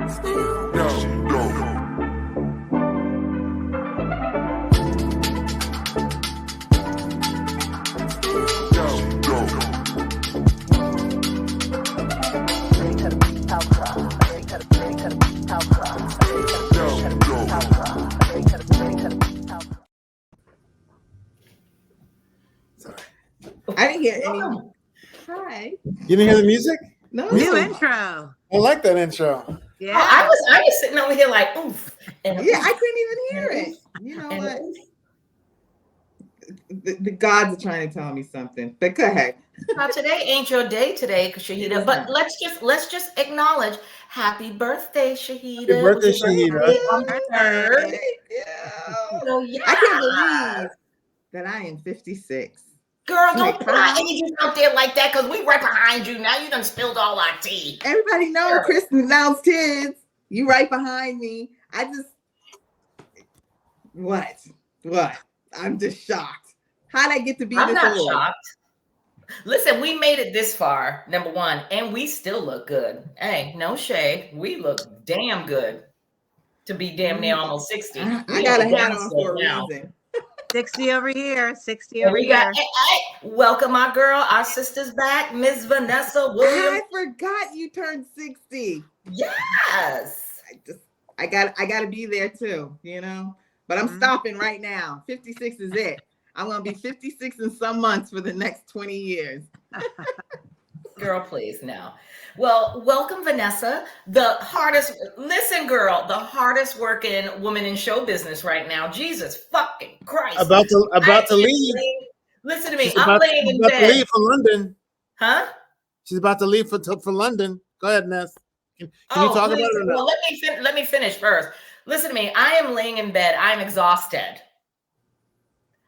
I didn't hear any. Hi. You didn't hear the music? No. New intro. I like that intro. Yeah. Oh, I was sitting over here like, oof. And Yeah, I couldn't even hear it. You know what? The gods are trying to tell me something. But go ahead. Now, today ain't your day today, Shahida. But let's just acknowledge happy birthday, Shahida. Happy birthday, Shahida. On the 3rd. So, yeah. I can't believe that I am 56. Girl, don't put our ages out there like that because we right behind you. Now you done spilled all our tea. Everybody knows Kristen announced kids. You right behind me. What? I'm just shocked. How'd I get to be I'm this not old? shocked. Listen, we made it this far, number one, and we still look good. Hey, no shade. We look damn good to be damn near almost 60. I got a hat on for a reason. 60 over here. 60 And over we here. got welcome our girl, our sister's back, Miss Vanessa Williams. I forgot you turned 60. Yes. I got to be there too, you know. But I'm stopping right now. 56 is it. I'm going to be 56 in some months for the next 20 years. Girl, please, now. Well, welcome, Vanessa. The hardest working woman in show business right now. Jesus fucking Christ. About to leave. Listen to me. She's I'm laying in bed. to leave for London. Huh? She's about to leave for London. Go ahead, Ness. Can you talk about it or not? Well, let me finish first. Listen to me. I am laying in bed. I'm exhausted.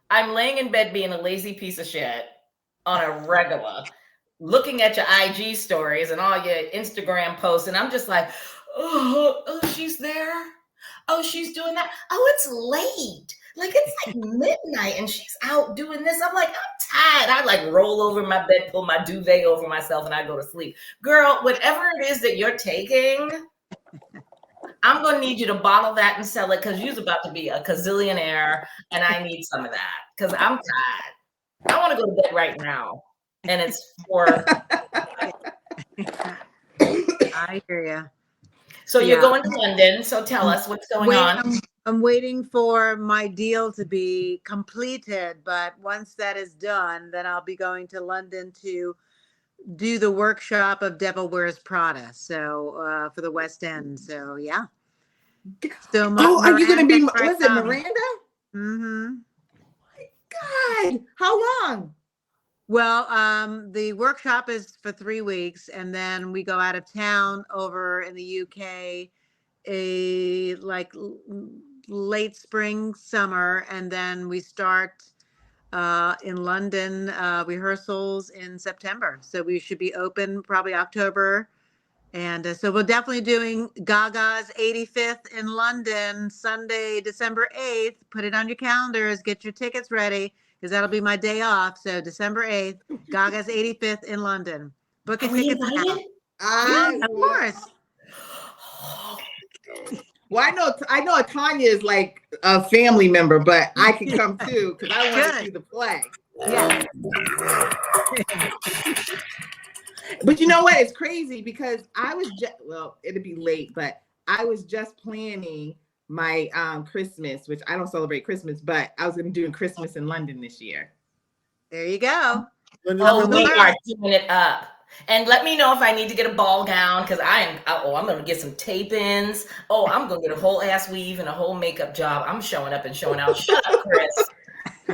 I'm laying in bed being a lazy piece of shit on a regular, looking at your IG stories and all your Instagram posts. And I'm just like, oh, she's there. Oh, she's doing that. Oh, it's late. Like, it's like midnight and she's out doing this. I'm like, I'm tired. I like roll over my bed, pull my duvet over myself, and I go to sleep. Girl, whatever it is that you're taking, I'm going to need you to bottle that and sell it because you're about to be a gazillionaire and I need some of that because I'm tired. I want to go to bed right now. And it's for... I hear you. So you're going to London. So tell us what's going on. I'm waiting for my deal to be completed. But once that is done, then I'll be going to London to do the workshop of Devil Wears Prada. So for the West End. So yeah. So are you going to be, was it Miranda? Mm-hmm. Oh my God. How long? Well, the workshop is for 3 weeks, and then we go out of town over in the UK, like late spring, summer, and then we start in London rehearsals in September. So we should be open probably October, and so we're definitely doing Gaga's 85th in London, Sunday, December 8th. Put it on your calendars. Get your tickets ready. Because that'll be my day off. So December 8th, Gaga's 85th in London. Book your tickets now. Yeah, of course. Well, I know Tanya is like a family member, but I can come too because I want to see the play. Yeah. But you know what? It's crazy because I was it'll be late, but I was just planning my Christmas, which I don't celebrate Christmas, but I was going to do Christmas in London this year. There you go. Oh, we are doing it up. And let me know if I need to get a ball gown because I'm going to get some tape-ins. Oh, I'm going to get a whole ass weave and a whole makeup job. I'm showing up and showing out. Shut up, Chris.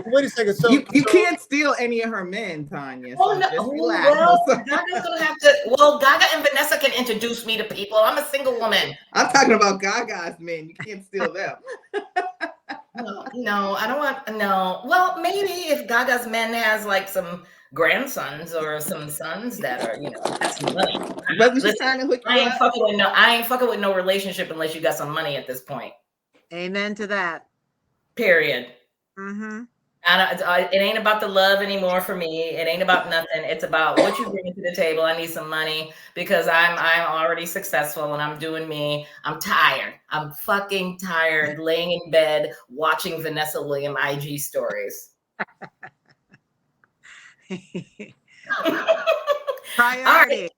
Wait a second. So you can't steal any of her men, Tanya. So no. just relax. Well, Gaga's gonna have to. Well, Gaga and Vanessa can introduce me to people. I'm a single woman. I'm talking about Gaga's men. You can't steal them. No, I don't want. No. Well, maybe if Gaga's men has like some grandsons or some sons that are, that's money. I ain't fucking with no relationship unless you got some money at this point. Amen to that. Period. Mm-hmm. It ain't about the love anymore for me. It ain't about nothing. It's about what you bring to the table. I need some money because I'm already successful and I'm doing me. I'm tired. I'm fucking tired laying in bed watching Vanessa Williams IG stories. Priority. All right.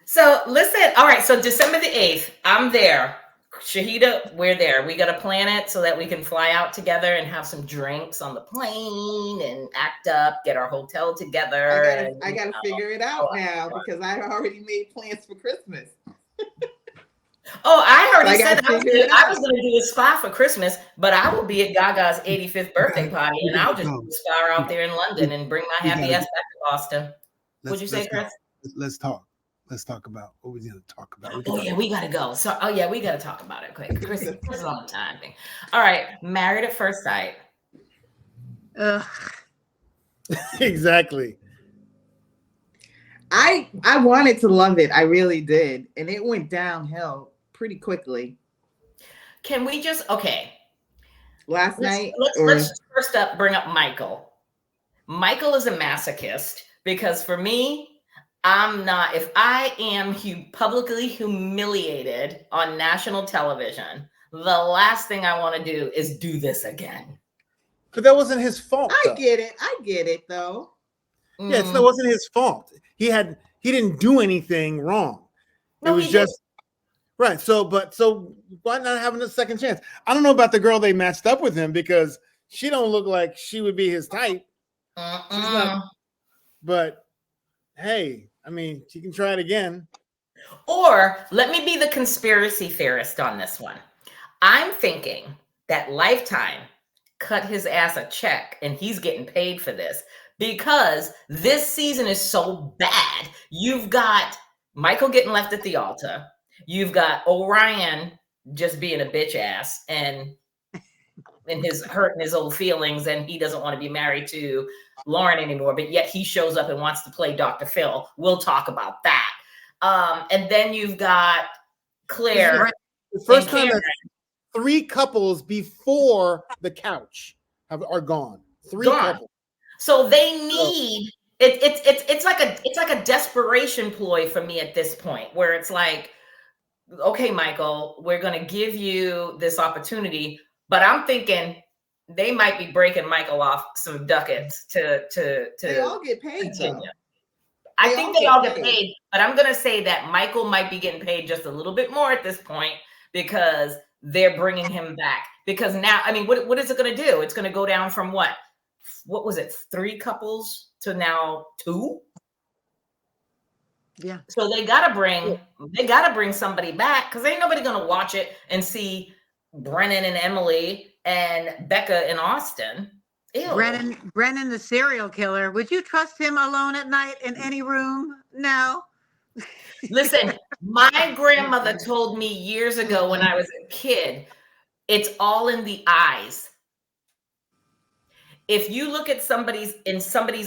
So listen. All right. So December the 8th, I'm there. Shahida, we're there. We got to plan it so that we can fly out together and have some drinks on the plane and act up, get our hotel together. I gotta figure it out now because I already made plans for Christmas. Oh, I already said I was going to do a spa for Christmas, but I will be at Gaga's 85th birthday party, and I'll just do a spa out there in London and bring my happy ass back to Boston. What'd you say, Chris? Let's talk. Let's talk about what we're going to talk about. We got to go. So, we got to talk about it quick. Chris is on the time thing. All right. Married at First Sight. Exactly. I wanted to love it. I really did. And it went downhill pretty quickly. Can we just, last night? Let's first up bring up Michael. Michael is a masochist because for me, if I am publicly humiliated on national television, the last thing I want to do is do this again. But that wasn't his fault. I get it though. Yeah, that wasn't his fault. He didn't do anything wrong. It was just right. So why not having a second chance? I don't know about the girl they matched up with him because she don't look like she would be his type. She's not, but hey, I mean, she can try it again. Or let me be the conspiracy theorist on this one. I'm thinking that Lifetime cut his ass a check and he's getting paid for this because this season is so bad. You've got Michael getting left at the altar. You've got Orion just being a bitch ass and his hurting his old feelings, and he doesn't want to be married to Lauren anymore, but yet he shows up and wants to play Dr. Phil. We'll talk about that. And then you've got Claire. The first time that 3 couples before the couch are gone. 3 couples. So they need it's like a desperation ploy for me at this point, where it's like, okay, Michael, we're going to give you this opportunity, but I'm thinking they might be breaking Michael off some ducats to they all get paid. I think they all get paid, but I'm going to say that Michael might be getting paid just a little bit more at this point because they're bringing him back. Because now, I mean, what is it going to do? It's going to go down from what was it? 3 couples to now 2. Yeah. So they gotta bring somebody back because ain't nobody gonna watch it and see Brennan and Emily and Becca in Austin. Ew. Brennan, the serial killer. Would you trust him alone at night in any room? No. Listen, my grandmother told me years ago when I was a kid, it's all in the eyes. If you look at somebody's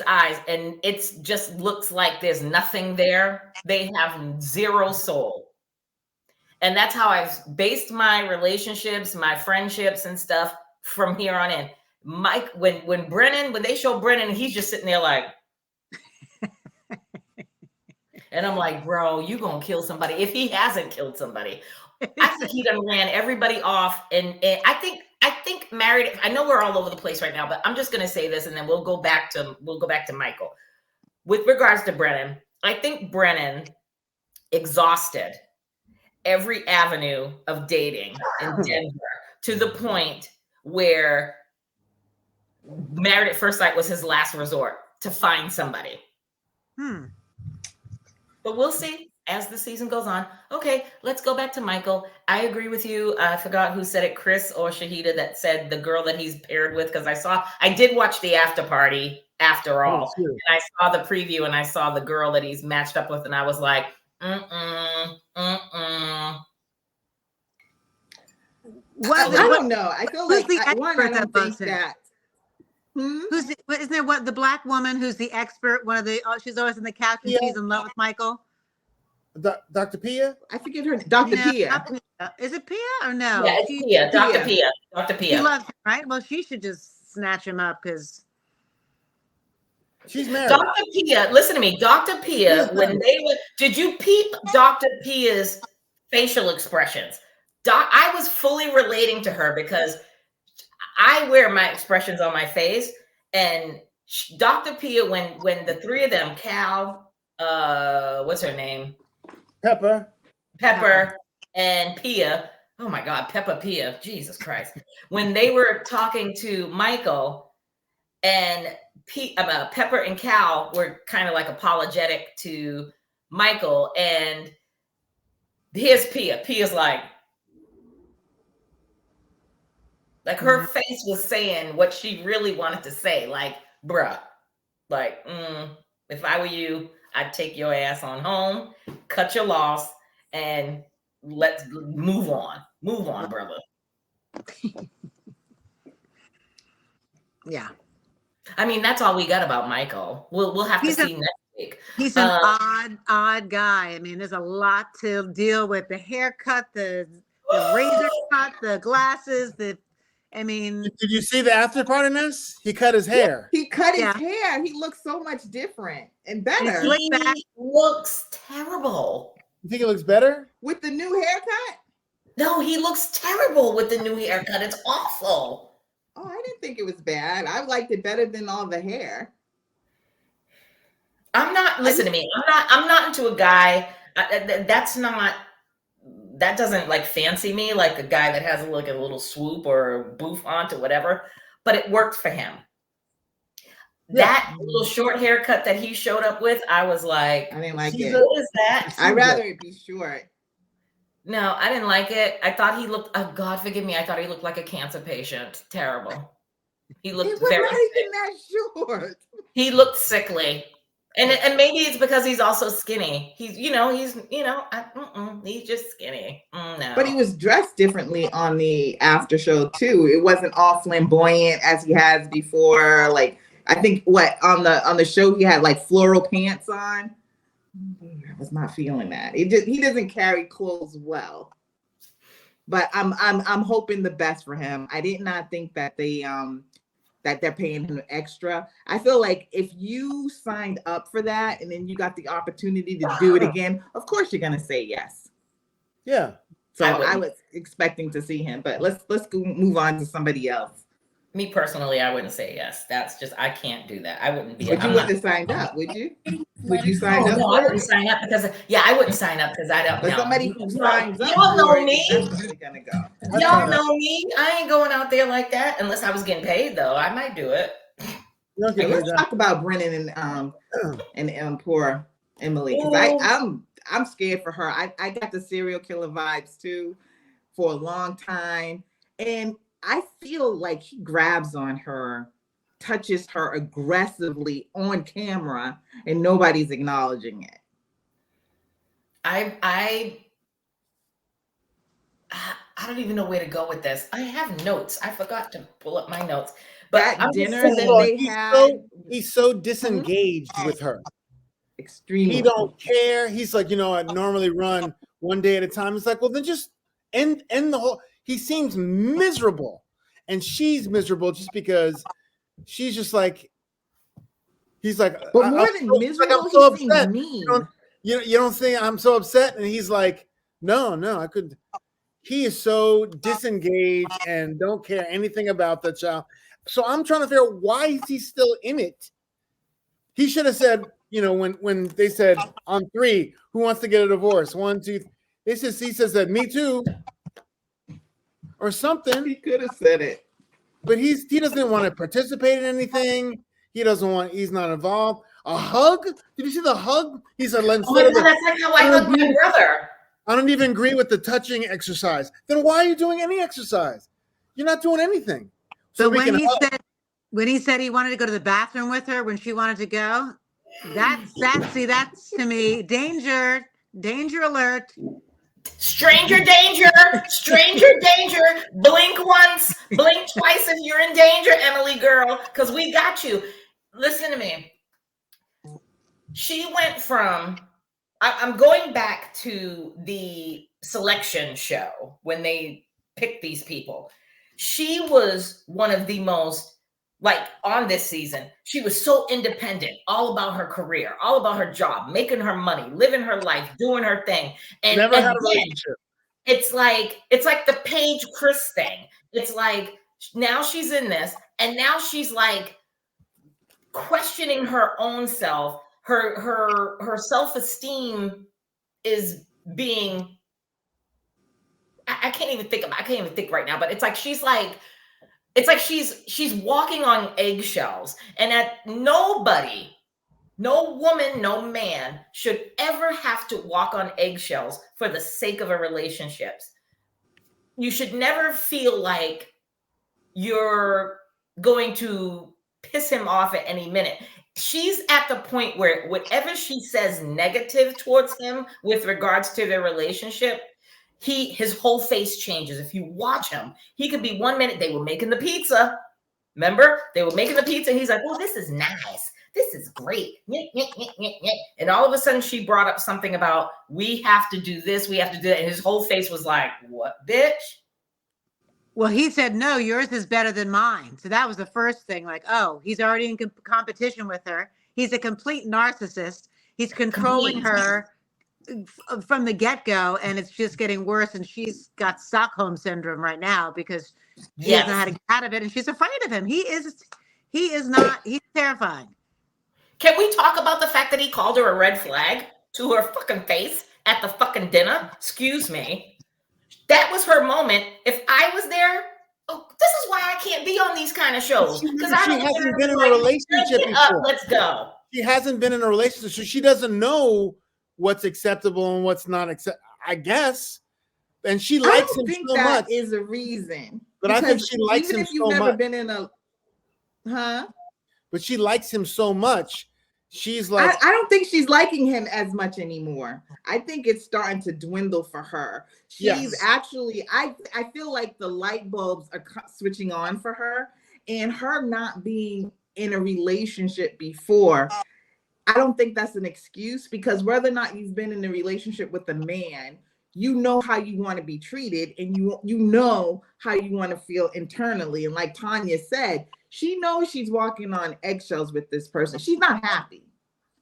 eyes and it just looks like there's nothing there, they have 0 soul. And that's how I've based my relationships, my friendships and stuff from here on in. Mike, when they show Brennan, he's just sitting there like, and I'm like, bro, you gonna kill somebody if he hasn't killed somebody. I think he done ran everybody off, and I think married. I know we're all over the place right now, but I'm just gonna say this, and then we'll go back to Michael. With regards to Brennan, I think Brennan exhausted every avenue of dating in Denver to the point where Married at First Sight was his last resort to find somebody. But we'll see as the season goes on. Okay, let's go back to Michael. I agree with you. I forgot who said it, Chris or Shahida, that said the girl that he's paired with, because I did watch the after party after all. And I saw the preview and I saw the girl that he's matched up with, and I was like, Well, I don't know. I feel like I don't think that. Isn't there the black woman who's the expert? She's always in the couch and she's in love with Michael. Dr. Pia? I forget her. Dr. Pia. Is it Pia or no? Yeah, it's Pia. Dr. Pia. Dr. Pia. She loves him, right? Well, she should just snatch him up because She's married. Dr. Pia, listen to me. Dr. Pia, when they were, did you peep Dr. Pia's facial expressions? I was fully relating to her because I wear my expressions on my face, and Dr. Pia, when the three of them, Cal, what's her name? Pepper, and Pia. Oh my God, Pia. Jesus Christ. When they were talking to Michael, and Pepper and Cal were kind of like apologetic to Michael, and here's Pia. Pia's like her face was saying what she really wanted to say. Like, bruh, like, if I were you, I'd take your ass on home, cut your loss, and let's move on. Move on, brother. Yeah. I mean, that's all we got about Michael. We'll have to see next week. He's an odd guy. I mean, there's a lot to deal with. The haircut, the razor cut, the glasses, I mean. Did you see the after party this? He cut his hair. He cut his hair. He looks so much different and better. He looks terrible. You think it looks better? With the new haircut? No, he looks terrible with the new haircut. It's awful. Oh, I didn't think it was bad. I liked it better than all the hair. Listen to me. I'm not into a guy. That doesn't like fancy me, like a guy that has like a little swoop or bouffant or whatever, but it worked for him. Yeah. That little short haircut that he showed up with, I was like, I didn't like it. What is that? I'd rather it be short. No, I didn't like it. I thought he looked, oh God, forgive me. I thought he looked like a cancer patient. Terrible. He looked very not even that short. He looked sickly. And maybe it's because he's also skinny. He's just skinny. No. But he was dressed differently on the after show too. It wasn't all flamboyant as he has before. Like, I think on the show he had like floral pants on. I was not feeling that. He doesn't carry clothes well. But I'm hoping the best for him. I did not think that they're paying him extra. I feel like if you signed up for that and then you got the opportunity to do it again, of course you're gonna say yes. Yeah. So I was expecting to see him, but let's go move on to somebody else. Me personally, I wouldn't say yes. That's just, I can't do that. I wouldn't be. But you wouldn't have signed up, would you? Would you sign up? No, I wouldn't sign up because I wouldn't sign up because I don't know. But somebody who signs up, y'all know me. That's where you're gonna go. Y'all know me. I ain't going out there like that unless I was getting paid though. I might do it. Okay, let's talk about Brennan and poor Emily, because I'm scared for her. I got the serial killer vibes too for a long time, and I feel like he grabs on her, touches her aggressively on camera, and nobody's acknowledging it. I don't even know where to go with this. I have notes. I forgot to pull up my notes. But that dinner that they had, he's so disengaged with her. Extremely. He don't care. He's like, I normally run one day at a time. It's like, well, then just end the whole. He seems miserable, and she's miserable just because she's just like. He's like, but more than miserable, I'm so upset. Mean. You don't think I'm so upset? And he's like, no, I couldn't. He is so disengaged and don't care anything about the child. So I'm trying to figure out, why is he still in it? He should have said, when they said on 3, who wants to get a divorce? 1, 2. He says that, me too, or something. He could have said it, but he doesn't want to participate in anything. He's not involved. A hug? Did you see the hug? He said, that's like how I hug my brother. I don't even agree with the touching exercise. Then why are you doing any exercise? You're not doing anything. So when he said he wanted to go to the bathroom with her when she wanted to go, that's to me danger alert. Stranger danger, blink once, blink twice if you're in danger, Emily girl, because we got you. Listen to me. She went from, I'm going back to the selection show when they picked these people. She was one of the most like on this season, she was so independent, all about her career, all about her job, making her money, living her life, doing her thing. And Never had a then relationship. it's like the Paige Chris thing. It's like now she's in this, and now she's like questioning her own self. Her self-esteem is being, I can't even think right now, but it's like she's walking on eggshells, and that nobody, no woman, no man should ever have to walk on eggshells for the sake of a relationship. You should never feel like you're going to piss him off at any minute. She's at the point where whatever she says negative towards him with regards to their relationship, his whole face changes. If you watch him, he could be 1 minute, they were making the pizza. Remember? They were making the pizza. He's like, oh, this is nice. This is great. And all of a sudden she brought up something about, we have to do this. We have to do that. And his whole face was like, what, bitch? Well, he said, no, yours is better than mine. So that was the first thing. Like, oh, he's already in competition with her. He's a complete narcissist. He's controlling her from the get-go, and it's just getting worse. And she's got Stockholm syndrome right now because she doesn't know how to get out of it, and she's afraid of him. He's terrifying. Can we talk about the fact that he called her a red flag to her fucking face at the fucking dinner? Excuse me. That was her moment. If I was there, this is why I can't be on these kind of shows. Because she hasn't been in a relationship before. Let's go. She hasn't been in a relationship, so she doesn't know what's acceptable and what's not acceptable, I guess. And she likes him so much. That is a reason. But I think she likes him so much. Even if you've never been in a, But she likes him so much. She's like, I don't think she's liking him as much anymore. I think it's starting to dwindle for her. She's actually, I feel like the light bulbs are switching on for her, and her not being in a relationship before, I don't think that's an excuse, because whether or not you've been in a relationship with a man, you know how you want to be treated, and you know how you want to feel internally. And like Tanya said, she knows she's walking on eggshells with this person. She's not happy.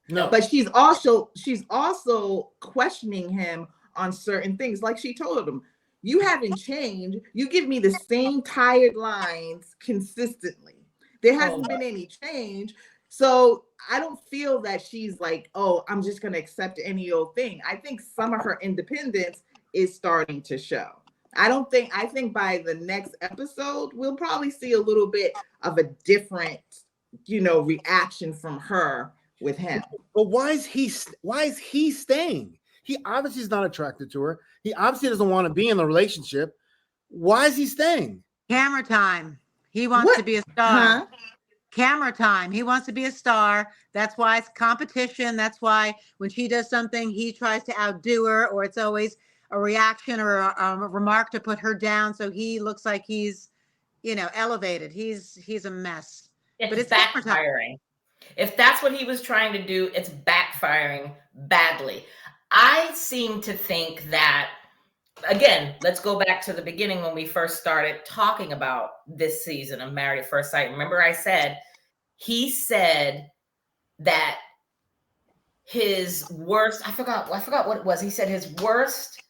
No. But she's also questioning him on certain things. Like she told him, you haven't changed. You give me the same tired lines consistently. There hasn't been any change. So I don't feel that she's like, oh, I'm just going to accept any old thing. I think some of her independence is starting to show. I think by the next episode, we'll probably see a little bit of a different, reaction from her with him. But why is he staying? He obviously is not attracted to her. He obviously doesn't want to be in the relationship. Why is he staying? Camera time. He wants to be a star. Huh? Camera time. He wants to be a star. That's why it's competition. That's why when she does something, he tries to outdo her, or it's always a reaction or a remark to put her down. So he looks like he's, elevated. He's a mess. But it's backfiring. If that's what he was trying to do, it's backfiring badly. I seem to think that, again, let's go back to the beginning when we first started talking about this season of Married at First Sight. Remember he said that his worst, I forgot what it was. He said his worst,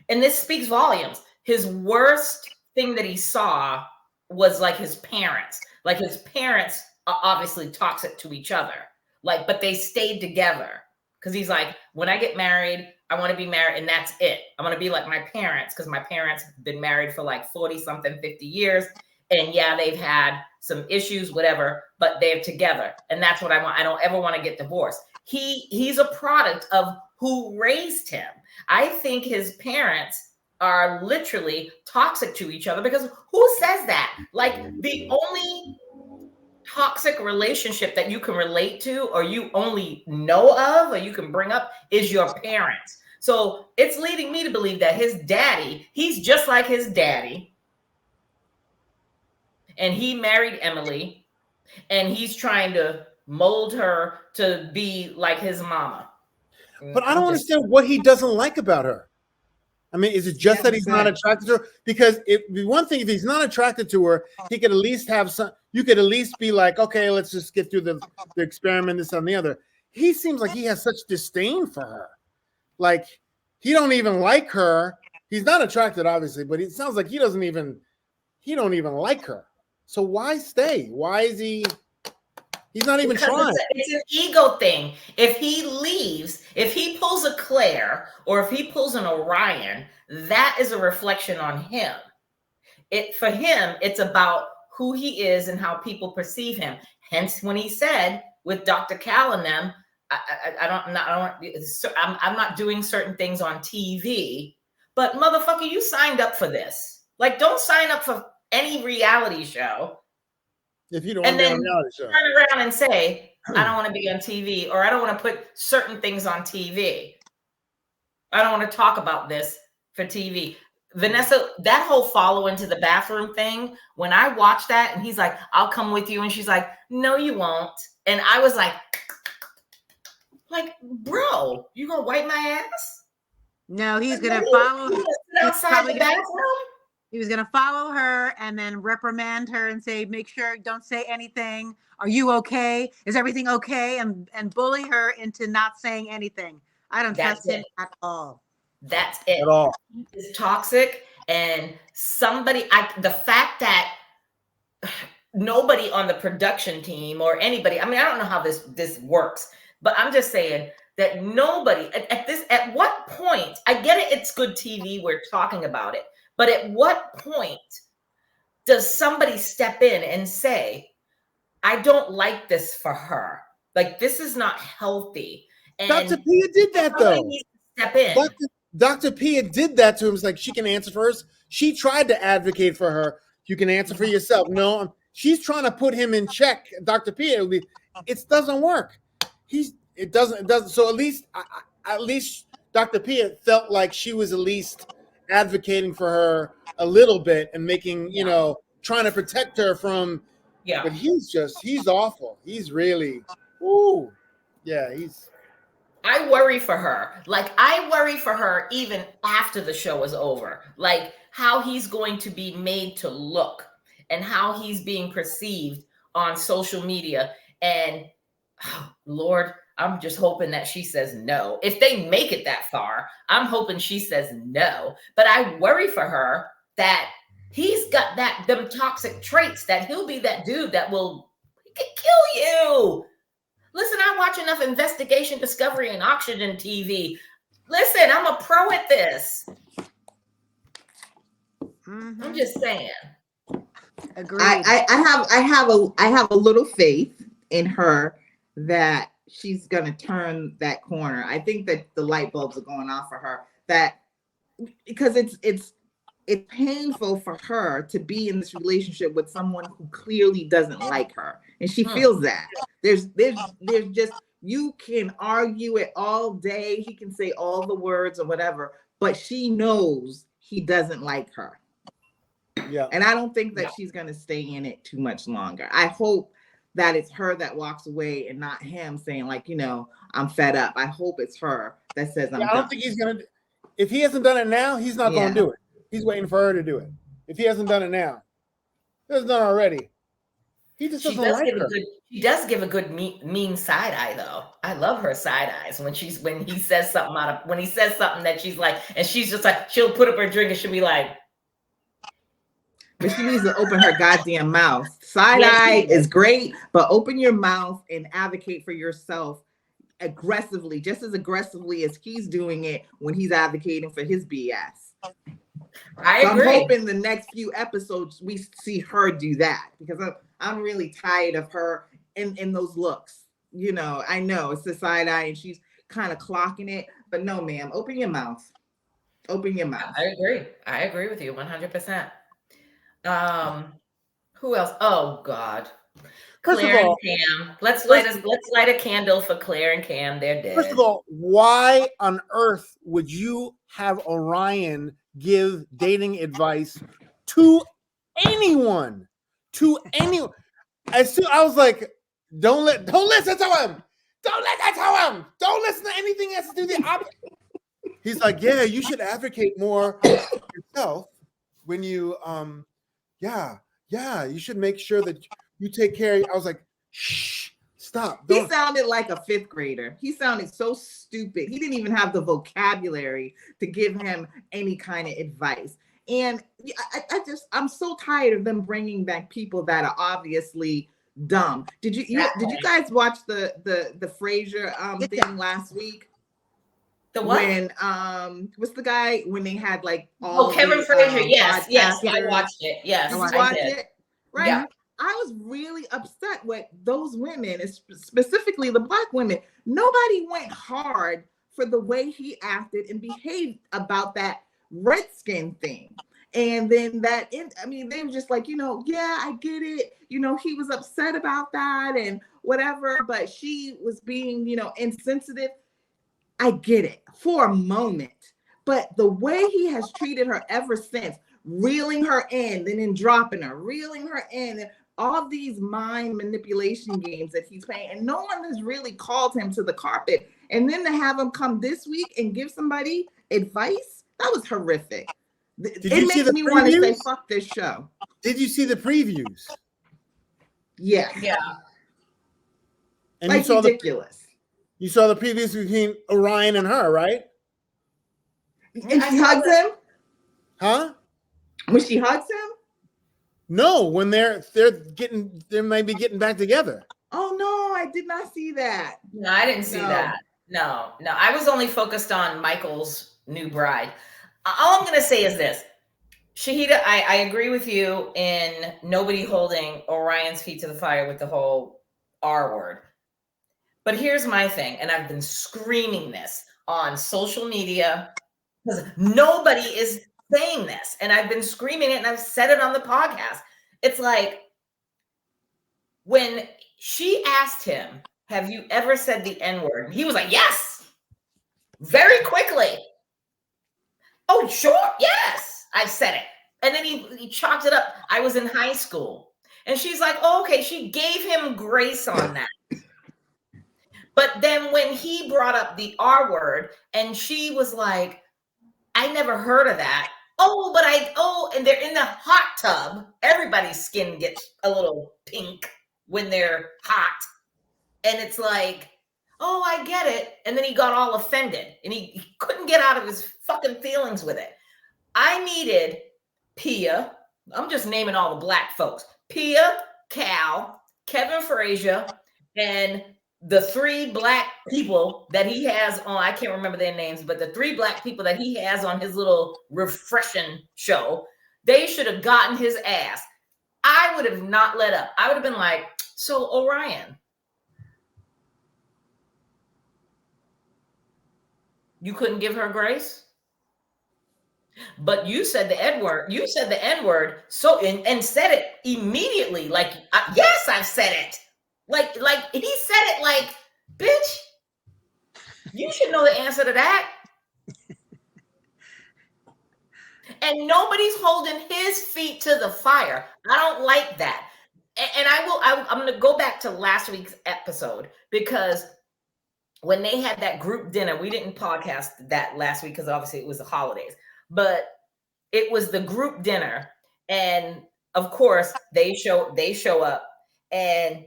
and this speaks volumes, his worst thing that he saw was like his parents. Like his parents are obviously toxic to each other. Like, but they stayed together. Because he's like, when I get married, I want to be married, and that's it. I want to be like my parents, because my parents have been married for like 40-something, 50 years. And yeah, they've had some issues, whatever, but they're together. And that's what I want. I don't ever want to get divorced. He's a product of who raised him. I think his parents are literally toxic to each other, because who says that? Like, the only toxic relationship that you can relate to, or you only know of, or you can bring up, is your parents. So it's leading me to believe that his daddy, he's just like his daddy, and he married Emily, and he's trying to mold her to be like his mama. But I don't understand what he doesn't like about her. I mean, is it just that he's not attracted to her? Because one thing, if he's not attracted to her, he could at least have some. You could at least be like, okay, let's just get through the experiment, this and the other. He seems like he has such disdain for her. Like he don't even like her. He's not attracted, obviously, but it sounds like he don't even like her. So why stay? Why is he? He's not even trying. It's an ego thing. If he leaves, if he pulls a Claire or if he pulls an Orion, that is a reflection on him. For him, it's about who he is and how people perceive him. Hence, when he said with Dr. Cal and them, I'm not doing certain things on TV, but motherfucker, you signed up for this. Like, don't sign up for any reality show. If you don't want to be on a reality show, turn around and say, I don't want to be on TV, or I don't want to put certain things on TV. I don't want to talk about this for TV. Vanessa, that whole follow into the bathroom thing, when I watched that and he's like, I'll come with you. And she's like, no, you won't. And I was like, bro, you gonna wipe my ass? No, he's going to follow her. Outside the bathroom? He was going to follow her and then reprimand her and say, make sure don't say anything. Are you okay? Is everything okay? And bully her into not saying anything. I don't trust him at all. That's it. At all. It's toxic. And the fact that nobody on the production team or anybody, I mean, I don't know how this works, but I'm just saying that nobody at what point, I get it, it's good TV, we're talking about it. But at what point does somebody step in and say, I don't like this for her? Like, this is not healthy. And Dr. Pia did that, though. Needs to step in. Dr. Pia did that to him. It's like, she can answer for us. She tried to advocate for her. You can answer for yourself. No, she's trying to put him in check. Dr. Pia, it doesn't work. It doesn't. So at least Dr. Pia felt like she was at least advocating for her a little bit and making, trying to protect her from, but he's awful. He's really, I worry for her. Like, I worry for her even after the show is over. Like, how he's going to be made to look and how he's being perceived on social media. And Lord, I'm just hoping that she says no. If they make it that far, I'm hoping she says no. But I worry for her that he's got them toxic traits, that he'll be that dude that he could kill you. Listen, I watch enough investigation, discovery, and oxygen TV. Listen, I'm a pro at this. Mm-hmm. I'm just saying. Agreed. I have a little faith in her that she's gonna turn that corner. I think that the light bulbs are going off for her. That because it's painful for her to be in this relationship with someone who clearly doesn't like her, and she feels that. There's just, you can argue it all day. He can say all the words or whatever, but she knows he doesn't like her. Yeah. And I don't think that she's gonna stay in it too much longer. I hope that it's her that walks away and not him saying, like, I'm fed up. I hope it's her that says I'm done. I don't think he's gonna. If he hasn't done it now, he's not gonna do it. He's waiting for her to do it. If he hasn't done it now, he hasn't done it already. He just doesn't like her. She does give a good mean side eye, though. I love her side eyes when he says something that she's like, and she's just like, she'll put up her drink and she'll be like. But she needs to open her goddamn mouth. Side eye is great, but open your mouth and advocate for yourself aggressively, just as aggressively as he's doing it when he's advocating for his BS. I agree. I'm hoping the next few episodes we see her do that, because I'm really tired of her in those looks. I know it's the side eye and she's kind of clocking it, but no, ma'am, open your mouth. Open your mouth. I agree with you 100%. Who else? Oh God. Claire and Cam. Let's light a candle for Claire and Cam. They're dead. First of all, why on earth would you have Orion give dating advice to anyone? As soon I was like, don't listen to him. Don't let that tell him. Don't listen to anything that has to do with the opposite. He's like, yeah, you should advocate more for yourself when you, you should make sure that you take care. I was like, shh, stop. He Don't. sounded like a 5th grader. He sounded so stupid. He didn't even have the vocabulary to give him any kind of advice. And I'm so tired of them bringing back people that are obviously dumb. Did you guys watch the Frasier thing last week? The what? When what's the guy when they had like all Kevin Frazier? Yes, I watched it. Yes, you watched it. Right. Yeah. I was really upset with those women, specifically the Black women. Nobody went hard for the way he acted and behaved about that Redskin thing. And then they were just like, yeah, I get it. He was upset about that and whatever, but she was being, insensitive. I get it for a moment, but the way he has treated her ever since, reeling her in, then dropping her, reeling her in, and all these mind manipulation games that he's playing, and no one has really called him to the carpet. And then to have him come this week and give somebody advice, that was horrific. It makes me want to say, fuck this show. Did you see the previews? Yeah. Yeah. And like ridiculous. You saw the previews between Orion and her, right? And she hugs him? Huh? When she hugs him? No, when they may be getting back together. Oh no, I did not see that. No, I didn't see that. No. I was only focused on Michael's new bride. All I'm gonna say is this. Shahida, I agree with you in nobody holding Orion's feet to the fire with the whole R word. But here's my thing, and I've been screaming this on social media because nobody is saying this, and I've been screaming it, and I've said it on the podcast. It's like when she asked him, have you ever said the N-word? He was like, yes, very quickly. Oh, sure, yes, I've said it. And then he chalked it up. I was in high school. And she's like, oh, okay, she gave him grace on that. But then when he brought up the R word and she was like, I never heard of that. And they're in the hot tub. Everybody's skin gets a little pink when they're hot. And it's like, oh, I get it. And then he got all offended and he couldn't get out of his fucking feelings with it. I needed Pia. I'm just naming all the Black folks. Pia, Cal, Kevin Frazier, and the 3 Black people that he has on, I can't remember their names, but the 3 Black people that he has on his little refreshing show, they should have gotten his ass. I would have not let up. I would have been like, so Orion, you couldn't give her grace? But you said the N-word. You said the N-word and said it immediately. Like, yes, I've said it. Like he said it like, bitch, you should know the answer to that. And nobody's holding his feet to the fire. I don't like that. And I'm going to go back to last week's episode because when they had that group dinner, we didn't podcast that last week because obviously it was the holidays, but it was the group dinner. And of course they show up and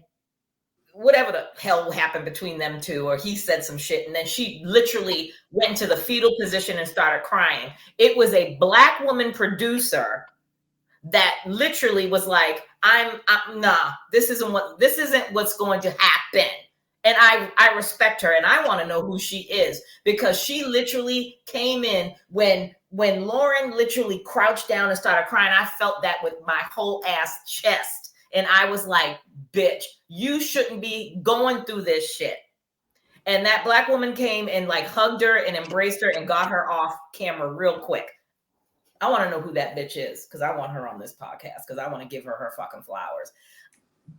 whatever the hell happened between them two, or he said some shit. And then she literally went into the fetal position and started crying. It was a Black woman producer that literally was like, this isn't what's going to happen. And I respect her and I want to know who she is because she literally came in when Lauren literally crouched down and started crying. I felt that with my whole ass chest. And I was like, bitch, you shouldn't be going through this shit. And that Black woman came and like hugged her and embraced her and got her off camera real quick. I want to know who that bitch is because I want her on this podcast because I want to give her fucking flowers.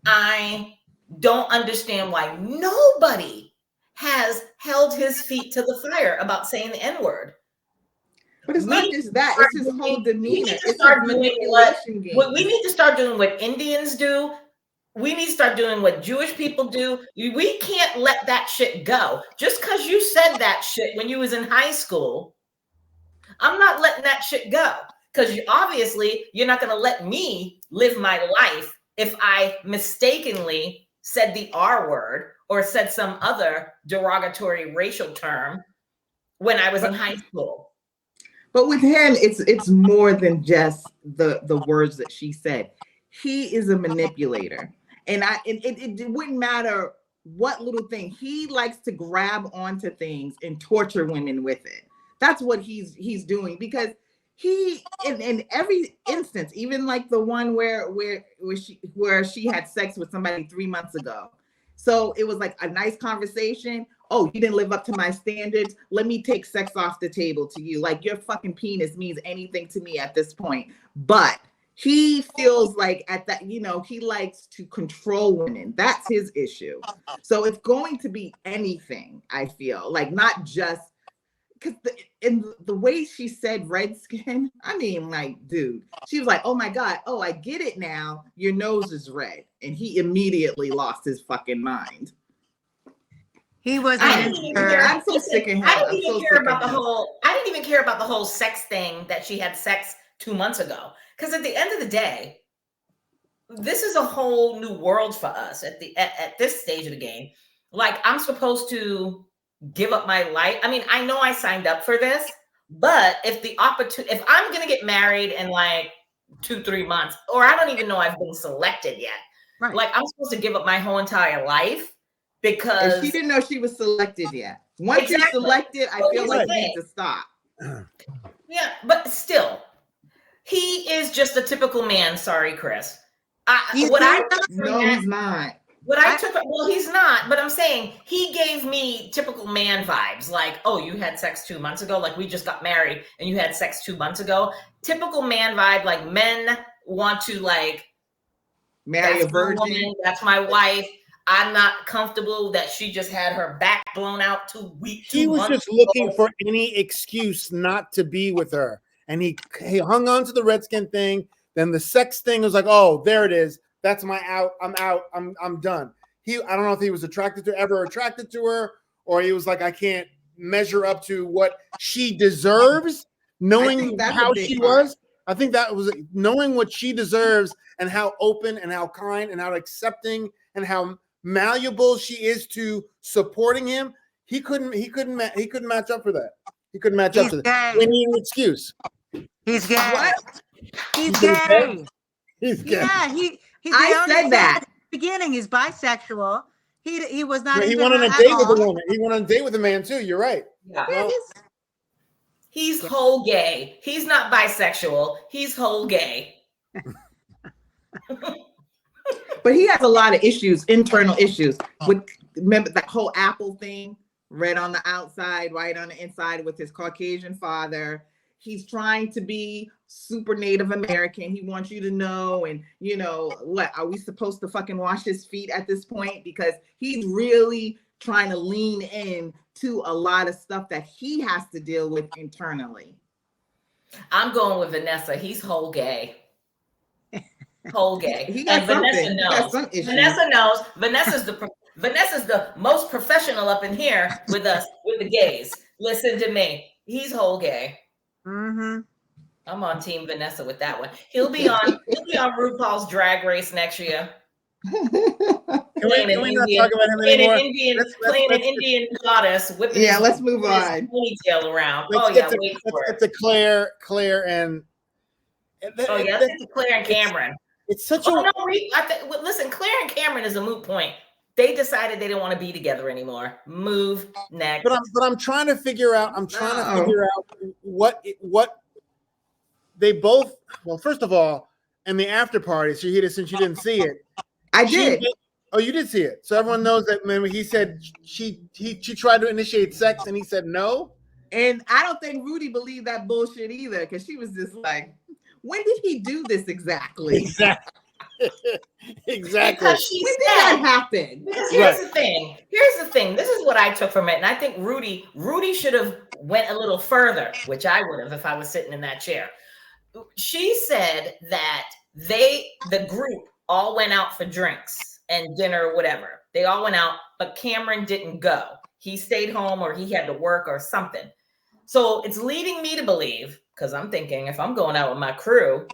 I don't understand why nobody has held his feet to the fire about saying the N-word. But it's not just that, it's his whole demeanor. It's his manipulation game. We need to start doing what Indians do. We need to start doing what Jewish people do. We can't let that shit go. Just because you said that shit when you was in high school I'm not letting that shit go, because obviously you're not going to let me live my life if I mistakenly said the R word or said some other derogatory racial term when I was in high school. But with him, it's more than just the words that she said. He is a manipulator, and it wouldn't matter what little thing. He likes to grab onto things and torture women with it. That's what he's doing, because he in every instance, even like the one where she had sex with somebody 3 months ago. So it was like a nice conversation. Oh, you didn't live up to my standards. Let me take sex off the table to you. Like, your fucking penis means anything to me at this point. But he feels like at that, he likes to control women. That's his issue. So it's going to be anything, I feel like, not just because in the way she said redskin, I mean, like, dude, she was like, oh my God, oh, I get it now. Your nose is red. And he immediately lost his fucking mind. He was. I'm so sick of him. I didn't even care about the whole sex thing that she had sex 2 months ago. Because at the end of the day, this is a whole new world for us at this stage of the game. Like, I'm supposed to give up my life. I mean, I know I signed up for this, but if I'm gonna get married in like 2-3 months, or I don't even know I've been selected yet. Right. Like, I'm supposed to give up my whole entire life because she didn't know she was selected yet. Once you're selected, I feel like you need to stop. Yeah, but still, he is just a typical man. Sorry, Chris. He's not. Well, he's not, but I'm saying he gave me typical man vibes. Like, oh, you had sex 2 months ago. Like, we just got married and you had sex 2 months ago. Typical man vibe. Like, men want to like marry a virgin. Woman, that's my wife. I'm not comfortable that she just had her back blown out 2 weeks. He was just looking for any excuse not to be with her. And he hung on to the redskin thing. Then the sex thing was like, oh, there it is. That's my out. I'm out. I'm done. I don't know if he was attracted to her, or he was like, I can't measure up to what she deserves, knowing how she was. I think that was knowing what she deserves and how open and how kind and how accepting and how malleable she is to supporting him. He couldn't match up for that. He couldn't match up to that. We need an excuse. He's gay. What? He's gay. He's gay. Yeah, I said that at the beginning. He's bisexual. He was not. He went on a date with a woman. He went on a date with a man too. You're right. Yeah. Well, he's whole gay. He's not bisexual. He's whole gay. But he has a lot of issues, internal issues. Remember that whole Apple thing? Red on the outside, white on the inside, with his Caucasian father. He's trying to be super Native American. He wants you to know, and what, are we supposed to fucking wash his feet at this point? Because he's really trying to lean in to a lot of stuff that he has to deal with internally. I'm going with Vanessa. He's whole gay. Whole gay. He got Vanessa knows. Vanessa knows. Vanessa's the most professional up in here with us, with the gays. Listen to me. He's whole gay. Mm-hmm. I'm on Team Vanessa with that one. He'll be on RuPaul's Drag Race next year. Playing an Indian goddess. Yeah, let's move on. Ponytail around. Let's get to Claire and. Let's get to Claire and Cameron. It's such listen, Claire and Cameron is a moot point. They decided they didn't want to be together anymore. Move next. But I'm trying to figure out. What they both. Well, first of all, in the after party, since you didn't see it, I did. Oh, you did see it. So everyone knows that. When he said she tried to initiate sex and he said no. And I don't think Rudy believed that bullshit either, because she was just like, when did he do this exactly? Exactly. When did that happen? Because here's the thing. This is what I took from it. And I think Rudy should have went a little further, which I would have if I was sitting in that chair. She said that the group all went out for drinks and dinner or whatever. They all went out, but Cameron didn't go. He stayed home, or he had to work or something. So it's leading me to believe, because I'm thinking if I'm going out with my crew,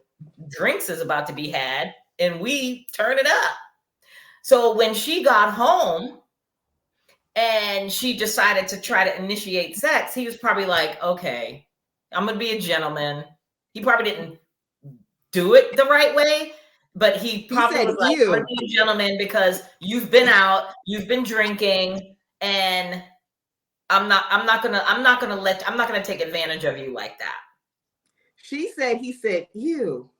drinks is about to be had and we turn it up. So when she got home and she decided to try to initiate sex, he was probably like, okay, I'm going to be a gentleman. He probably didn't do it the right way, but he probably said, was like, "Ew." I'm going to be a gentleman because you've been out, you've been drinking, and I'm not gonna take advantage of you like that. She said, he said, "Ew."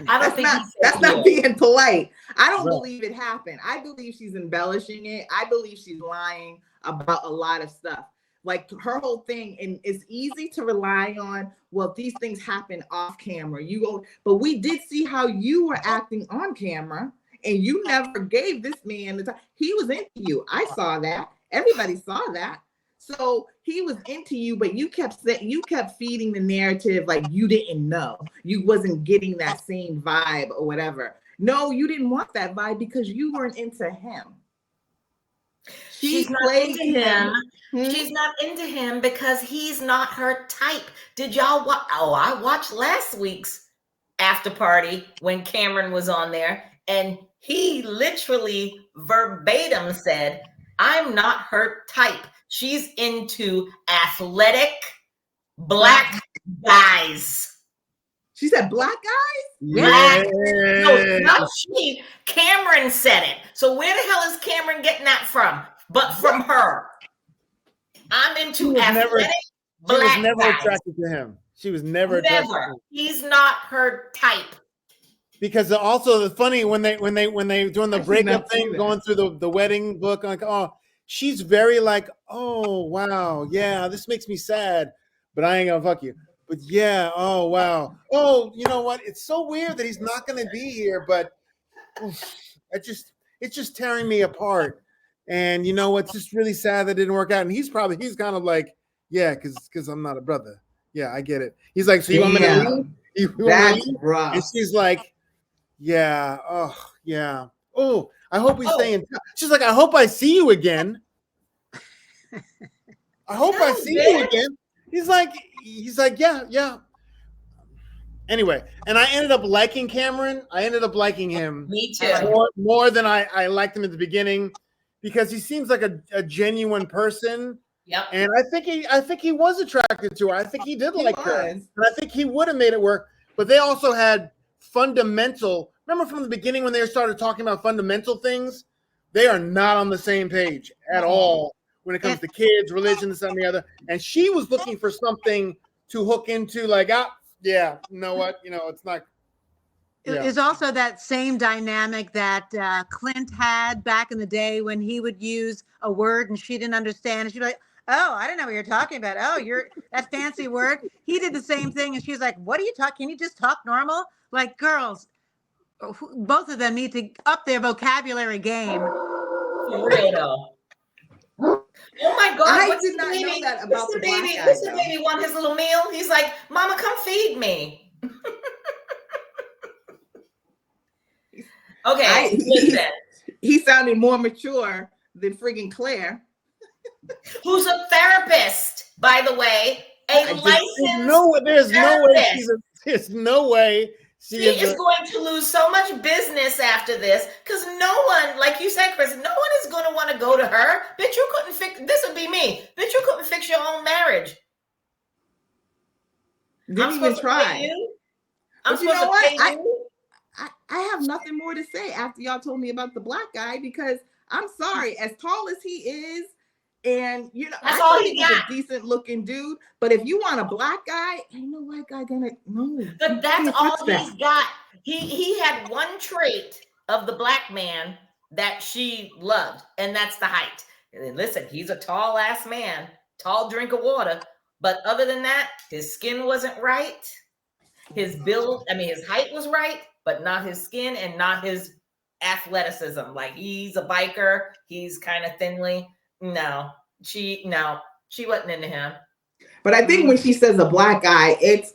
I don't think that's not being polite. I don't Right. believe it happened. I believe she's embellishing it. I believe she's lying about a lot of stuff. Like her whole thing, and it's easy to rely on, well, these things happen off camera. But we did see how you were acting on camera, and you never gave this man the time. He was into you. I saw that. Everybody saw that. So he was into you, but you kept feeding the narrative like you didn't know. You wasn't getting that same vibe or whatever. No, you didn't want that vibe because you weren't into him. She's not into him. She's not into him because he's not her type. Did y'all watch? Oh, I watched last week's after party when Cameron was on there, and he literally verbatim said, "I'm not her type. She's into athletic black guys." She said black guys? Black. No, not she. Cameron said it. So where the hell is Cameron getting that from? But from her. I'm into athletic black guys. She was never attracted to him. She was never attracted to him. He's not her type. Because also the funny when they doing the breakup thing, going through the wedding book, like, oh, she's very like, oh wow, yeah, this makes me sad, but I ain't gonna fuck you. But yeah, oh wow, oh, you know what? It's so weird that he's not gonna be here, but it's just tearing me apart. And you know what's just really sad that it didn't work out. And he's kind of like, yeah, because I'm not a brother. Yeah, I get it. He's like, so you want me to leave? You want me to leave? Rough. And she's like, yeah, oh yeah, oh, I hope we stay in touch. She's like, I hope I see you again. I hope I see you again. He's like, yeah. Anyway, and I ended up liking Cameron. I ended up liking him. Me too. More than I liked him at the beginning, because he seems like a genuine person. Yep. And I think he was attracted to her. I think he did like her. And I think he would have made it work. But they also had fundamental. Remember from the beginning when they started talking about fundamental things? They are not on the same page at all when it comes to kids, religion, this and the other. And she was looking for something to hook into, like, yeah, you know what? You know, it's not. Yeah. It's also that same dynamic that Clint had back in the day when he would use a word and she didn't understand. And she'd be like, oh, I didn't know what you're talking about. Oh, you're that fancy word. He did the same thing. And she's like, what are you talking? Can you just talk normal? Like, girls, both of them need to up their vocabulary game. For real though. Oh my God! I did not know that about the baby. black guy. The baby want his little meal. He's like, "Mama, come feed me." Okay, listen. He sounded more mature than friggin' Claire, who's a therapist, by the way, licensed. There's no way. She is going to lose so much business after this because no one, like you said, Chris, no one is going to want to go to her. Bitch, you couldn't fix. This would be me. Bitch, you couldn't fix your own marriage. Didn't even try. I'm supposed to pay you. I have nothing more to say after y'all told me about the black guy, because I'm sorry, as tall as he is, and you know, that's I all thought he he was got. a decent looking dude. But if you want a black guy, ain't no white guy gonna no. But that's all he's got. He had one trait of the black man that she loved, and that's the height. And listen, he's a tall ass man, tall drink of water. But other than that, his skin wasn't right. His build, his height was right, but not his skin and not his athleticism. Like, he's a biker. He's kind of thinly. No, she wasn't into him. But I think when she says a black guy, it's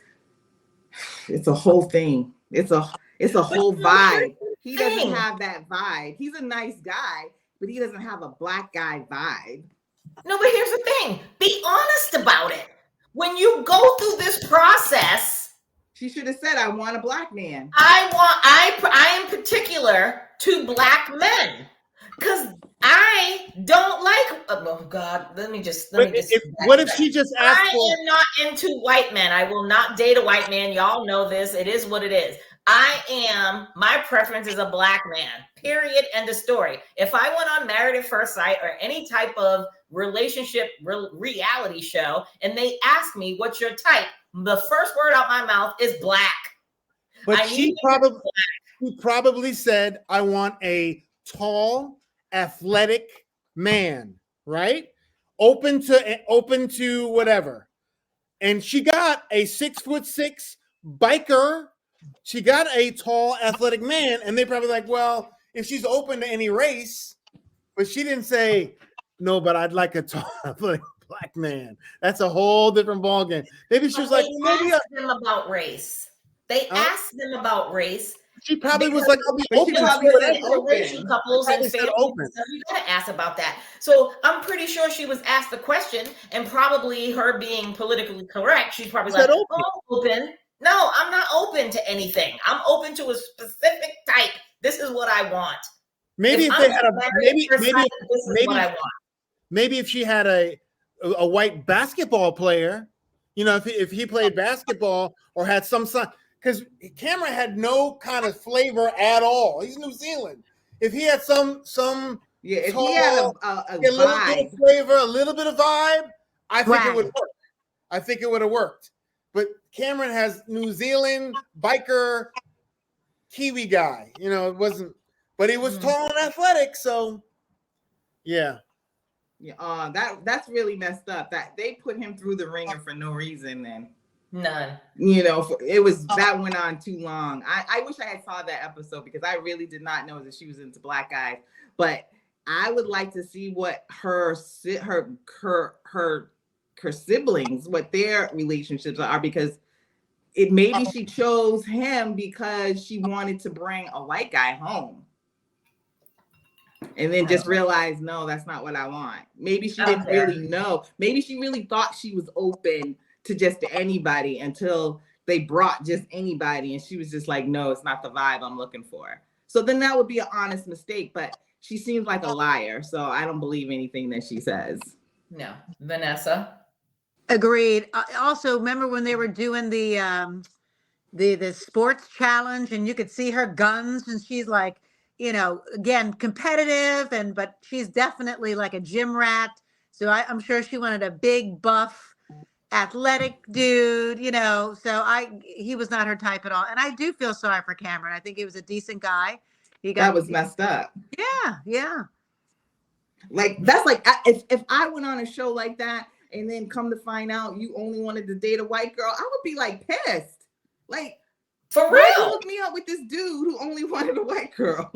a whole thing. It's a whole vibe. He doesn't have that vibe. He's a nice guy, but he doesn't have a black guy vibe. No, but here's the thing. Be honest about it. When you go through this process, She should have said, I want a black man. I am particular to black men because I don't like, oh God, let me just. What if she just asked I am not into white men. I will not date a white man. Y'all know this. It is what it is. My preference is a black man, period, end of story. If I went on Married at First Sight or any type of relationship reality show and they ask me, what's your type? The first word out my mouth is black. But she probably said, I want a tall, athletic man, right? Open to whatever. And she got a 6'6" biker. She got a tall, athletic man, and they probably like, well, if she's open to any race, but she didn't say, no, but I'd like a tall, athletic black man. That's a whole different ballgame. Maybe she was like, maybe asked them about race. They asked them about race. She probably was like, I'll be open. Interracial couples and families. You gotta ask about that. So I'm pretty sure she was asked the question, and probably her being politically correct, she's probably like, open. No, I'm not open to anything. I'm open to a specific type. This is what I want. Maybe if they had maybe if she had a white basketball player, you know, if he played basketball or had some son, because Cameron had no kind of flavor at all. He's New Zealand. If he had some if tall, he had a little vibe. bit of flavor, a little bit of vibe, I think it would work. I think it would have worked. But Cameron has New Zealand biker Kiwi guy. You know, it wasn't, but he was tall and athletic. So, yeah. Yeah, that's really messed up. That they put him through the ringer for no reason. Then none. You know, it was that went on too long. I wish I had saw that episode because I really did not know that she was into black guys. But I would like to see what her siblings, what their relationships are, because maybe she chose him because she wanted to bring a white guy home. And then just realized, no, that's not what I want. Maybe she didn't really know. Maybe she really thought she was open to just anybody until they brought just anybody. And she was just like, no, it's not the vibe I'm looking for. So then that would be an honest mistake. But she seems like a liar. So I don't believe anything that she says. No. Vanessa? Agreed. Also, remember when they were doing the sports challenge and you could see her guns and she's like, you know, again, competitive, but she's definitely like a gym rat. So I'm sure she wanted a big, buff, athletic dude, you know. So he was not her type at all. And I do feel sorry for Cameron. I think he was a decent guy. That was messed up. Yeah. Like, that's like, if I went on a show like that and then come to find out you only wanted to date a white girl, I would be like pissed. Like, for real, you hook me up with this dude who only wanted a white girl,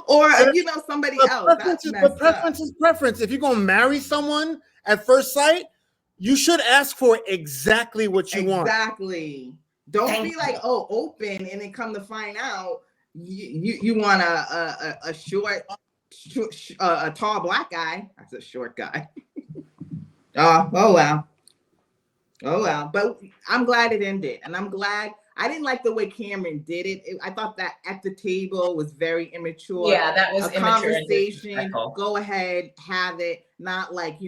or somebody else. Preference is preference. If you're gonna marry someone at first sight, you should ask for exactly what you want. Exactly. Don't be like, oh, open, and then come to find out you want a short, a tall black guy. That's a short guy. Oh well. But I'm glad it ended, and I'm glad. I didn't like the way Cameron did it. I thought that at the table was very immature. Yeah, that was a conversation. Go ahead, have it. Not like,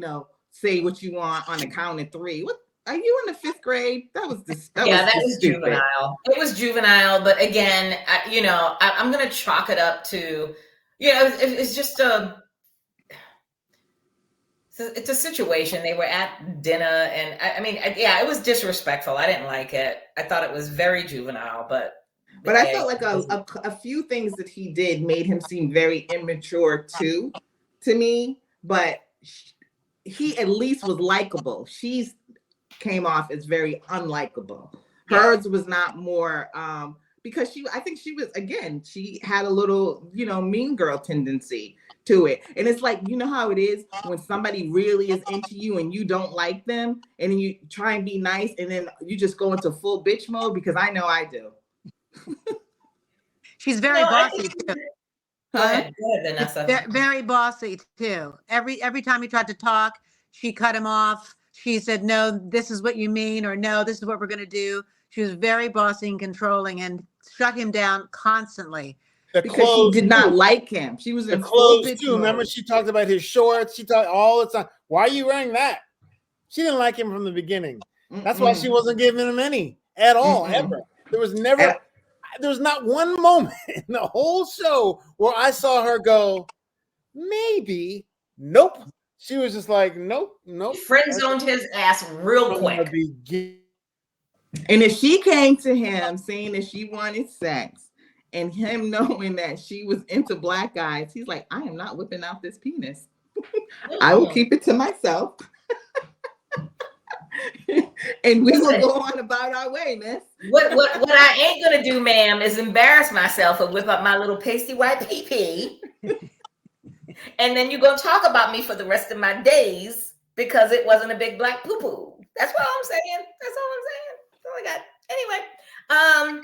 say what you want on the count of three. What are you in the 5th grade? That was juvenile. It was juvenile, but again, I'm gonna chalk it up to, it's just it's a situation. They were at dinner, and it was disrespectful. I didn't like it. I thought it was very juvenile, but I felt like a few things that he did made him seem very immature too, to me. But he at least was likable. She came off as very unlikable. Hers was not more because I think she was, again, she had a little, mean girl tendency to it. And it's like, you know how it is when somebody really is into you and you don't like them, and then you try and be nice, and then you just go into full bitch mode, because I know I do. She's very bossy too. Go ahead, Vanessa. Very bossy too. Every time he tried to talk, she cut him off. She said, "No, this is what you mean," or "No, this is what we're going to do." She was very bossy and controlling, and shut him down constantly. Because she did not like him. She was in full bitch too. Remember, she talked about his shorts. She talked all the time. Why are you wearing that? She didn't like him from the beginning. That's why she wasn't giving him any at all, ever. There was not one moment in the whole show where I saw her go, maybe. Nope. She was just like, nope. Friend zoned his ass real quick. And if she came to him saying that she wanted sex, and him knowing that she was into black guys, he's like, I am not whipping out this penis. I will keep it to myself. And we will go on about our way, miss. What I ain't gonna do, ma'am, is embarrass myself and whip up my little pasty white pee-pee. And then you're gonna talk about me for the rest of my days because it wasn't a big black poo-poo. That's what I'm saying. That's all I'm saying. That's all I got. Anyway.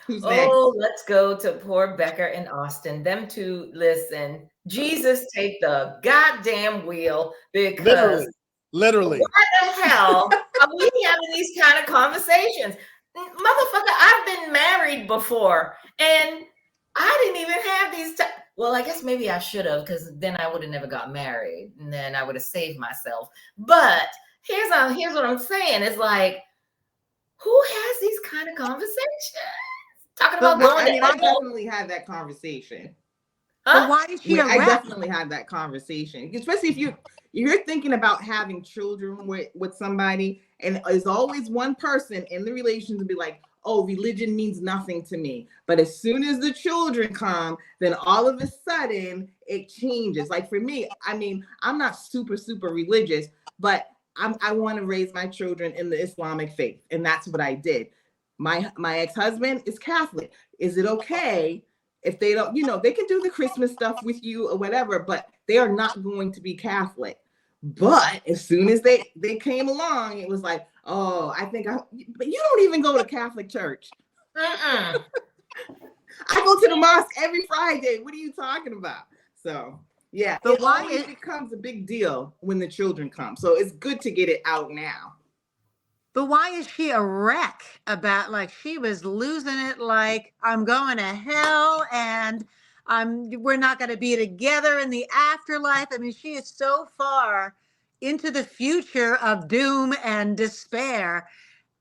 Who's next? Let's go to poor Becker and Austin. Them two, listen. Jesus, take the goddamn wheel, because literally. What the hell are we having these kind of conversations? Motherfucker, I've been married before and I didn't even have these. Well, I guess maybe I should have, because then I would have never got married and then I would have saved myself. But here's what I'm saying. It's like, who has these kind of conversations? Talking about going I definitely had that conversation. Huh? Why did she I definitely had that conversation, especially if you're thinking about having children with somebody, and there's always one person in the relationship to be like, oh, religion means nothing to me. But as soon as the children come, then all of a sudden it changes. Like for me, I mean, I'm not super religious, but I want to raise my children in the Islamic faith, and that's what I did. My ex-husband is Catholic. Is it okay if they don't, they can do the Christmas stuff with you or whatever, but they are not going to be Catholic. But as soon as they came along, it was like, oh, but you don't even go to Catholic church. I go to the mosque every Friday. What are you talking about? So yeah, but why it becomes a big deal when the children come. So it's good to get it out now. But why is she a wreck about, like, she was losing it, like, I'm going to hell and we're not going to be together in the afterlife. I mean, she is so far into the future of doom and despair.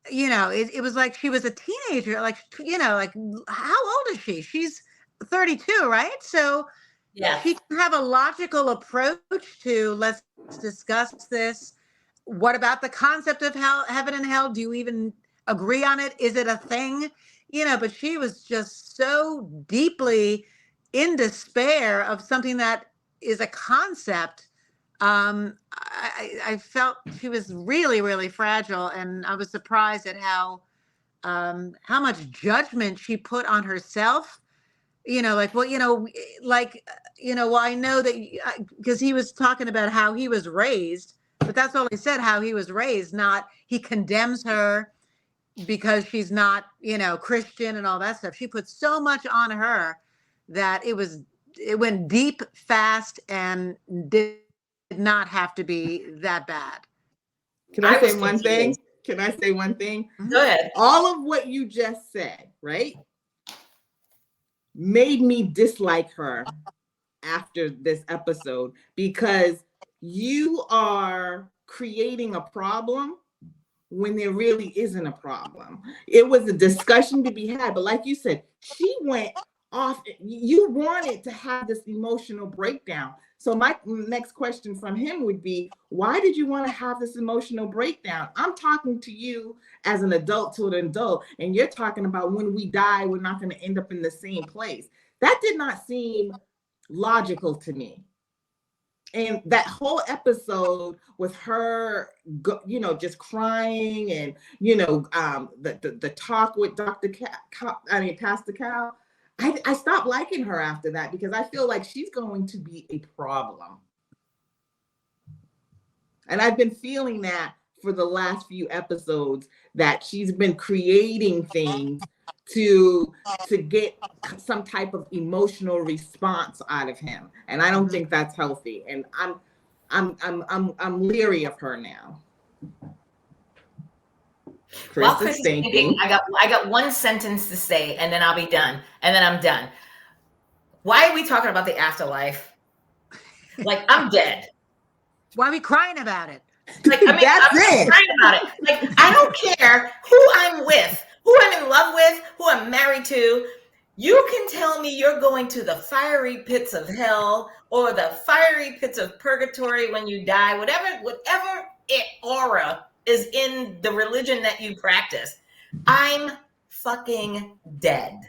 It was like she was a teenager, like, like, how old is she? She's 32, right? So yeah, she can have a logical approach to, let's discuss this. What about the concept of hell, heaven and hell? Do you even agree on it? Is it a thing? But she was just so deeply in despair of something that is a concept. I felt she was really, really fragile, and I was surprised at how much judgment she put on herself. I know that, because he was talking about how he was raised. But that's all he said, how he was raised, not he condemns her because she's not, Christian and all that stuff. She put so much on her that it went deep, fast, and did not have to be that bad. Can I say one thing? Can I say one thing? Go ahead. All of what you just said, right, made me dislike her after this episode, because you are creating a problem when there really isn't a problem. It was a discussion to be had, but like you said, she went off. You wanted to have this emotional breakdown. So my next question from him would be, why did you want to have this emotional breakdown? I'm talking to you as an adult to an adult, and you're talking about when we die, we're not going to end up in the same place. That did not seem logical to me. And that whole episode with her, just crying, and the talk with Pastor Cal, I stopped liking her after that, because I feel like she's going to be a problem. And I've been feeling that for the last few episodes, that she's been creating things to get some type of emotional response out of him, and I don't think that's healthy. And I'm leery of her now. While Chris is thinking, I got one sentence to say, and then I'll be done, and then I'm done. Why are we talking about the afterlife? Like, I'm dead. Why are we crying about it? Like, I mean, I'm crying about it. Like, I don't care who I'm with, who I'm in love with, who I'm married to. You can tell me you're going to the fiery pits of hell or the fiery pits of purgatory when you die, whatever aura is in the religion that you practice. I'm fucking dead.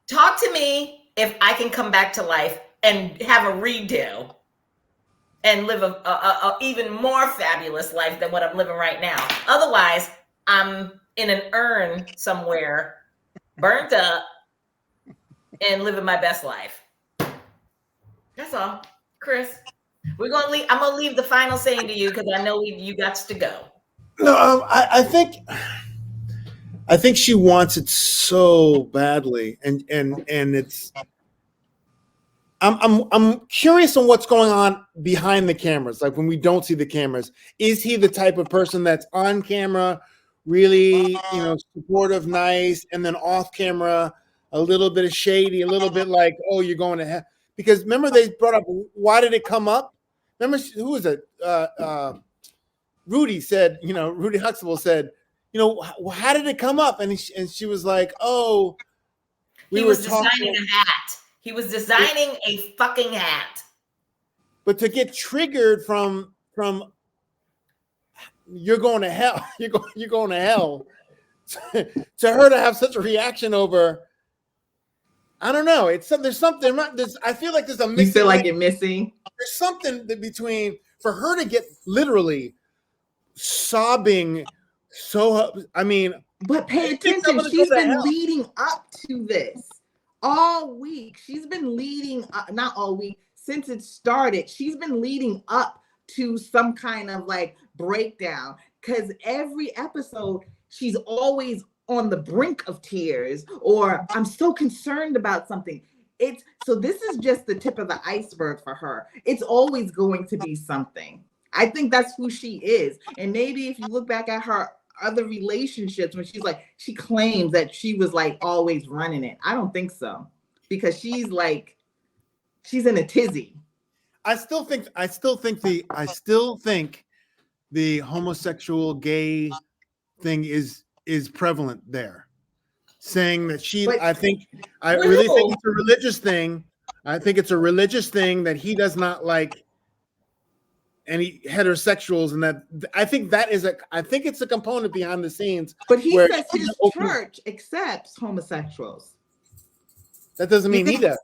Talk to me if I can come back to life and have a redo and live a even more fabulous life than what I'm living right now. Otherwise, I'm in an urn somewhere, burnt up, and living my best life. That's all. Chris, I'm gonna leave the final saying to you because I know you got to go. No, I think she wants it so badly, and it's. I'm curious on what's going on behind the cameras. Like when we don't see the cameras, is he the type of person that's on camera, really, supportive, nice, and then off camera, a little bit of shady, a little bit like, oh, you're going to hell? Because remember they brought up, why did it come up? Remember who was it? Rudy said, Rudy Huxtable said, how did it come up? And she was like, oh, he was designing a hat. He was designing a fucking hat. But to get triggered from you're going to hell, you're going to hell, to her to have such a reaction over, I don't know. There's something. I feel like there's a missing. You feel like you're missing. There's something between for her to get literally sobbing. So I mean, but pay attention. She's been leading up to this all week. She's been leading up, not all week, since it started. She's been leading up to some kind of like breakdown, because every episode she's always on the brink of tears, or I'm so concerned about something. So this is just the tip of the iceberg for her. It's always going to be something. I think that's who she is. And maybe if you look back at her other relationships, when she claims that she was like always running it. I don't think so, because she's in a tizzy. I still think the homosexual gay thing is prevalent there. Saying that I really think it's a religious thing. I think it's a religious thing that he does not like any heterosexuals, and that I think it's a component behind the scenes. But he says his church accepts homosexuals. That doesn't mean he does.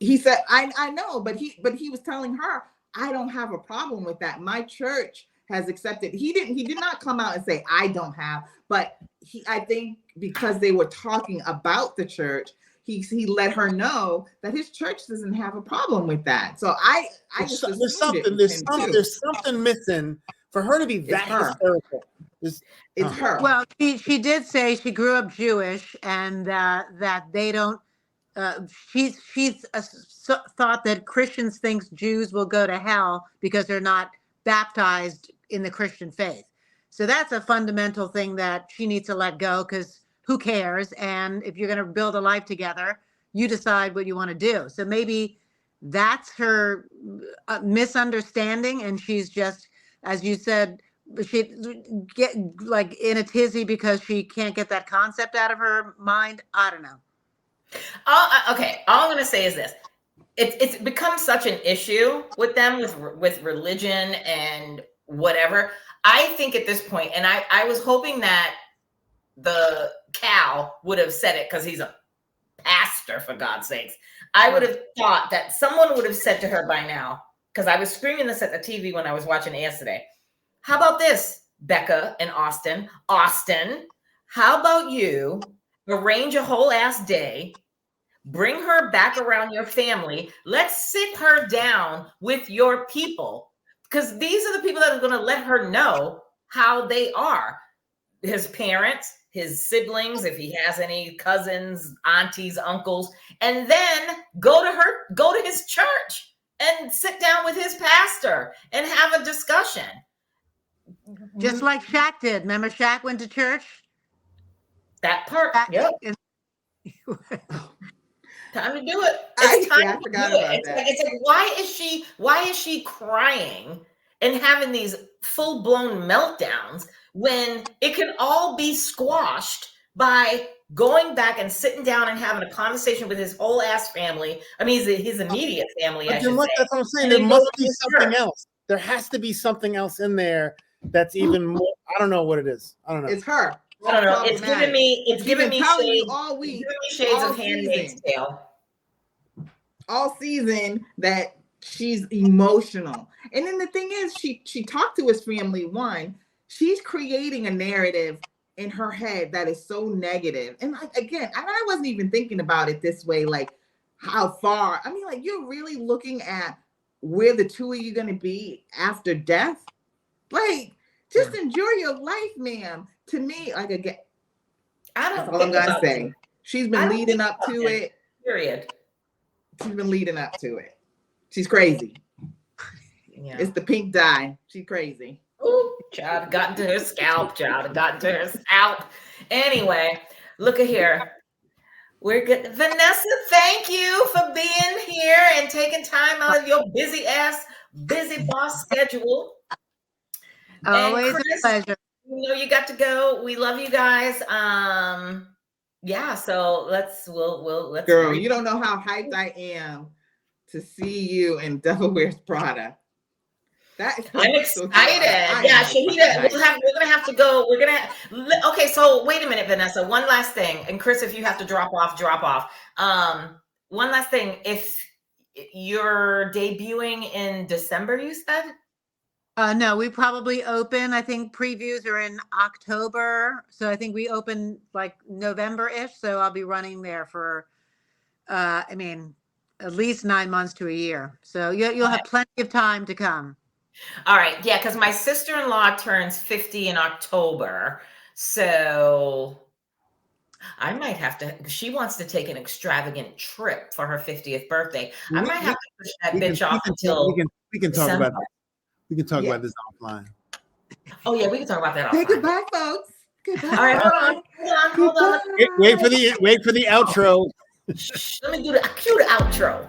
He said, I know, but he was telling her, I don't have a problem with that. My church has accepted. He did not come out and say, I don't have, but I think because they were talking about the church, he let her know that his church doesn't have a problem with that. So there's something missing for her to be that hysterical. It's her. Well, she did say she grew up Jewish, and that they don't. She's thought that Christians think Jews will go to hell because they're not baptized in the Christian faith. So that's a fundamental thing that she needs to let go, because who cares? And if you're going to build a life together, you decide what you want to do. So maybe that's her misunderstanding, and she's just, as you said, she get like in a tizzy because she can't get that concept out of her mind. I don't know. Okay, all I'm going to say is this. It's become such an issue with them, with religion and whatever. I think at this point, and I was hoping that the cow would have said it, because he's a pastor, for God's sakes. I would have thought that someone would have said to her by now, because I was screaming this at the TV when I was watching it yesterday. How about this, Becca and Austin? Austin, how about you arrange a whole ass day, bring her back around your family, let's sit her down with your people, because these are the people that are going to let her know how they are. his parents, his siblings, if he has any cousins, aunties, uncles, and then go to his church and sit down with his pastor and have a discussion. Just like Shaq did. Remember Shaq went to church? That part. Shaq- Yep. Time to do it. It's time I to forgot do it. about It's that. like, why is she crying and having these full-blown meltdowns when it can all be squashed by going back and sitting down and having a conversation with his whole ass family? I mean, his immediate family, I should say. That's what I'm saying. And There then must go be to something church. else. There has to be something else in there that's even more. I don't know what it is. I don't know. It's her. I don't know. It's problematic. giving me telling you shades. all It's week, giving me shades all of Handmaid's season. Tale. All season that she's emotional. And then the thing is, she talked to his family. One, she's creating a narrative in her head that is so negative. And I wasn't even thinking about it this way, like how far. I mean, like, you're really looking at where the two of you going to be after death. Like, just enjoy your life, ma'am. To me, like, again, I that's don't all I'm think gonna about say. it. She's I been don't leading think up about to it. it. Period. She's been leading up to it. She's crazy. Yeah. It's the pink dye. She's crazy. Ooh, child, got into her scalp, child, got into her scalp. Anyway, look at here. We're good. Vanessa, thank you for being here and taking time out of your busy boss schedule. Always and Chris, a pleasure. you know you got to go. We love you guys. Yeah, so let's Girl, you don't know how hyped I am to see you in Devil Wears Prada. That is I'm excited. Yeah, Shahida, we're gonna have to go. Okay, so wait a minute, Vanessa. One last thing, and Chris, if you have to drop off. One last thing. If you're debuting in December, you said? No, we probably open. I think previews are in October, so I think we open like November-ish. So I'll be running there for, I mean, at least 9 months to a year. So you'll have plenty of time to come. All right, yeah, because my sister-in-law turns 50 in October, so I might have to. She wants to take an extravagant trip for her 50th birthday. I might have to push that bitch off until we can talk December. about that. We can talk about this offline. Oh yeah, we can talk about that Say offline. goodbye, folks. Goodbye. All right, hold on. Wait for the outro. Shh, let me do the cue the outro.